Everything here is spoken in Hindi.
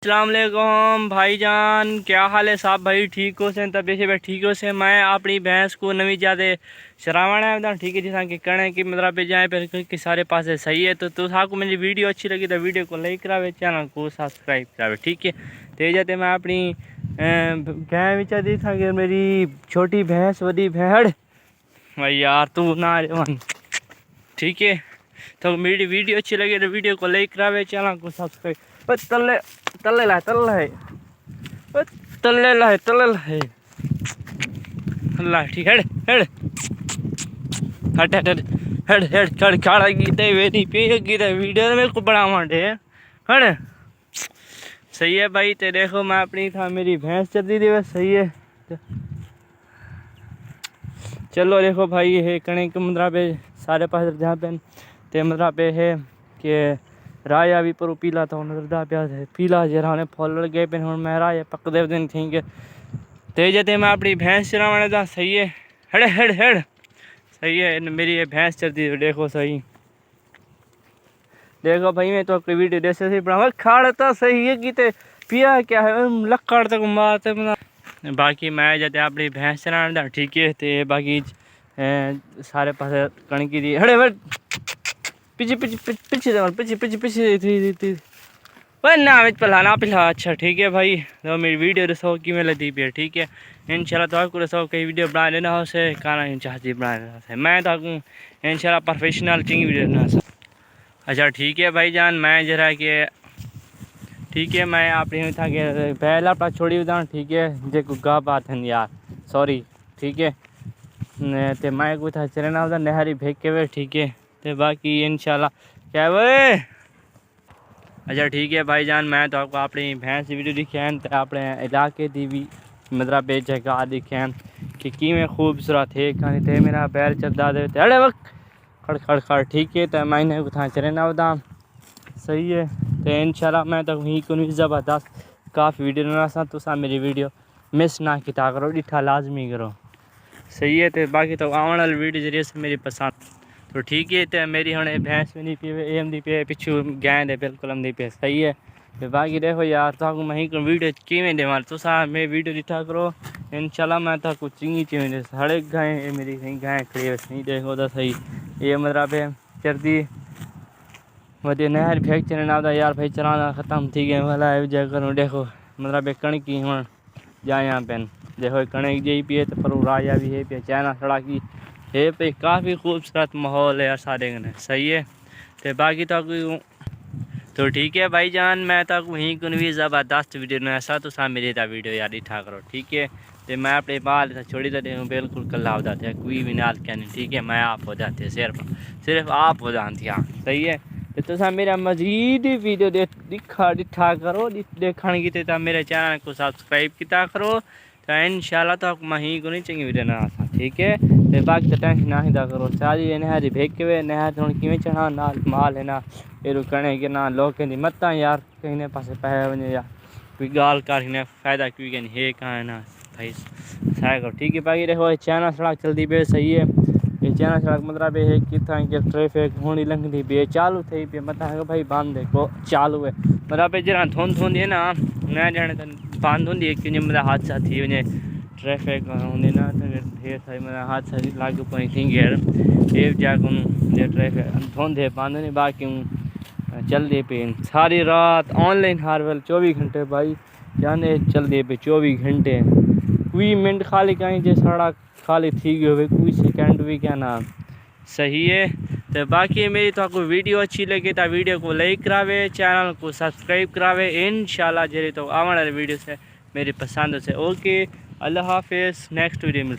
अस्सलाम वालेकुम भाईजान, क्या हाल है साहब? भाई ठीक हो से तबीयत ठीक हो से? मैं अपनी भैंस को नवी ज़्यादा शरावना है ठीक है जिस कि कहना कि मतलब पे जाए पर कि सारे पास सही है। तो आपको मेरी वीडियो अच्छी लगी तो वीडियो को लाइक करावे, चैनल को सब्सक्राइब करावे, ठीक है। तो जाते मैं अपनी गाय विचा दी था कि मेरी छोटी भैंस वही भेड़ भाई यार तू ना मन, ठीक है। तो मेरी वीडियो अच्छी लगी तो वीडियो को लाइक करावे, चैनल को सब्सक्राइब। तल्ले तल्ले ला तल्ले तल्ले ला तल्ले ला अल्लाह ठीक हेड हेड हट हट हेड हेड चढ़ खाड़ा गीते वेरी पे गीते वीडियो मेरे को बड़ा मांडे हट सही है भाई। तो देखो मैं अपनी था मेरी भैंस चलती थी बस सही है। चलो देखो भाई है कणे के मुद्रा पे सारे पास जहाँ पे ते मुद्रा पे है कि राया भी पर पीला था नजरदा प्याज है पीला जरा ने फल लग गए पे हम मैं राया पक दे दिन ठीक है। तेज ते मैं अपनी भैंस चराने था सही है हेड हेड हेड सही है। मेरी ये भैंस चलती है देखो सही देखो भाई मैं तो आपकी वीडियो जैसे से बना खाड़ता सही है कि पिया क्या है लक्कड़ तक मारते बाकी मैं जाते अपनी भैंस चराने था ठीक है। तो बाकी सारे पास कणकी दी हड़े पीछे पीछे पीछे पीछे पीछे पीछे थी ना पिला ना पिला। अच्छा ठीक है भाई। तो मेरी वीडियो रसो कि मैं लदी पे ठीक है। इंशाल्लाह तो आपको रसो कई वीडियो बना लेना हो से खाना चाहती बना लेना से मैं तो आपको इंशाल्लाह प्रोफेशनल चिंग वीडियो बना सक। अच्छा ठीक है भाई जान मैं जरा कि ठीक है मैं अपनी था कि पहला अपना छोड़ी बता ठीक है जे को गा बात है यार सॉरी ठीक है। तो मैं को था चलना होता नहरी भेज के वे ठीक है। तो बाकी इंशाल्लाह क्या वे अच्छा ठीक है भाईजान मैं तो आपको अपनी भैंस की वीडियो दिखाएं तो अपने इलाके की भी मतलब पे जगह दिखाएं कि किमें खूबसूरत है कहीं थे मेरा पैर चलता दे अरे वक्त खड़ खड़ खड़ ठीक है। तो मैंने उठा चले ना बता सही है। तो इंशाल्लाह मैं तो वहीं को ज़बरदस्त काफ़ी वीडियो ना सा तो मेरी वीडियो मिस ना किया करो डिठा लाजमी करो सही है। तो बाकी तो आने वाली वीडियो जरिए से मेरी पसंद तो ठीक है। तो मेरी हम भैंस भी नहीं पीवे एम दी पे पिछू गाय दे बिल्कुल हम दी पे सही है। तो बाकी देखो यार तो मैं को वीडियो किमें देवा तो मैं वीडियो दिखा करो इंशाल्लाह मैं तो कुछ चिंगी चिमें हड़े गाय मेरी कहीं गाय खड़ी है सही देखो तो सही ये मतलब है चरती वही नहर फेंक चलने आता यार भाई चलाना ख़त्म थी गए वाला जगह करूँ देखो मतलब कणकी हम जा यहाँ पे देखो कणक जी पिए तो पर राजा भी है पे चाइना सड़ा की है पे काफ़ी खूबसूरत माहौल है यार सारे गने सही है। तो बाकी तो ठीक है भाईजान मैं तो वहीं को भी ज़बरदस्त वीडियो न ऐसा तो सा मेरी वीडियो यार इठा करो ठीक है। तो मैं अपने बाल छोड़ी देते हूँ बिल्कुल कल्ला हो जाते हैं कोई भी नाल क्या नहीं ठीक है। मैं आप हो जाते सिर्फ आप हो जाती हाँ सही है। तो मेरा मजीद वीडियो दिखा करो देखने की तो मेरे चैनल को सब्सक्राइब किया करो। तो इंशाल्लाह तो मैं ही को नहीं चाहिए वीडियो ना ठीक है। तो बाकी तो टेंशन ना ही करो सारी नहर भेज के वे नहर थोड़ी किमें चढ़ा ना माल है ना ये कणे के ना लोग कहती मत यार कहीं पास पैसे वने यार कोई गाल कर फ़ायदा क्यों कहनी है कहाँ है ना भाई साया करो ठीक है। बाकी देखो चैनल सड़क चलती पे सही है ये चैनल सड़क मतलब है कितना कि ट्रैफिक होनी लंघती पे चालू थी पे मत भाई बांध देखो चालू है मतलब पे जरा धुंध होंदी है ना न जाने तो बांध होंदी है कि मतलब हादसा थी वने ट्रैफिक होंदी ना तो ढेर सारी मतलब हादसा लागू पई थी घेर ये जाकर ट्रैफिक धुंध है बांध नहीं बाकी चल दे पे सारी रात ऑनलाइन हर वेल 24 घंटे भाई जाने चल दे पे 24 घंटे कोई मिनट खाली कहीं जो सड़क खाली थी गई कोई सेकंड भी क्या ना सही है। तो बाकी मेरी तो आपको वीडियो अच्छी लगे तो वीडियो को लाइक करावे चैनल को सब्सक्राइब करावे इंशाल्लाह जरिए तो आने वाले वीडियो से मेरी पसंद से ओके अल्लाह हाफिज़ नेक्स्ट वीडियो मिल